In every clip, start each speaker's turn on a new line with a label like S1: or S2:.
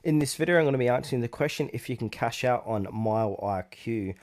S1: In this video, I'm going to be answering the question if you can cash out on MileIQ.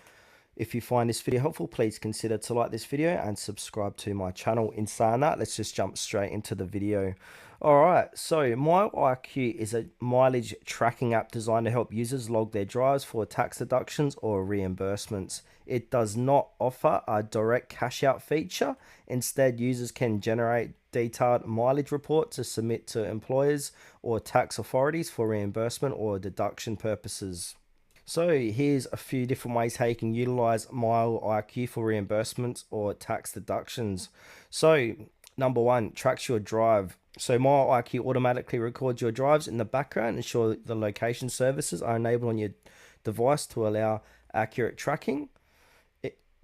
S1: If you find this video helpful, please consider to like this video and subscribe to my channel. In saying that, let's just jump straight into the video. Alright, so MileIQ is a mileage tracking app designed to help users log their drives for tax deductions or reimbursements. It does not offer a direct cash out feature. Instead, users can generate detailed mileage reports to submit to employers or tax authorities for reimbursement or deduction purposes. So here's a few different ways how you can utilize MileIQ for reimbursements or tax deductions. So number one, tracks your drive. So MileIQ automatically records your drives in the background and ensure the location services are enabled on your device to allow accurate tracking.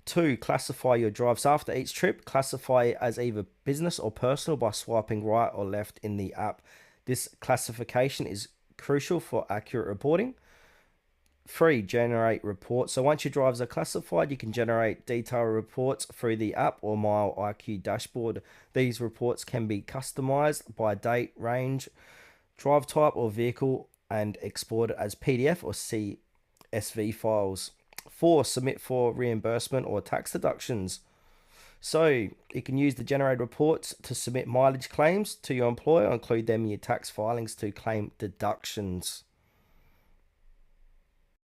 S1: Two, classify your drives after each trip. Classify it as either business or personal by swiping right or left in the app. This classification is crucial for accurate reporting. Three, generate reports. So once your drives are classified, you can generate detailed reports through the app or MileIQ dashboard. These reports can be customized by date, range, drive type, or vehicle and exported as PDF or CSV files. Four, submit for reimbursement or tax deductions. So you can use the generated reports to submit mileage claims to your employer, include them in your tax filings to claim deductions.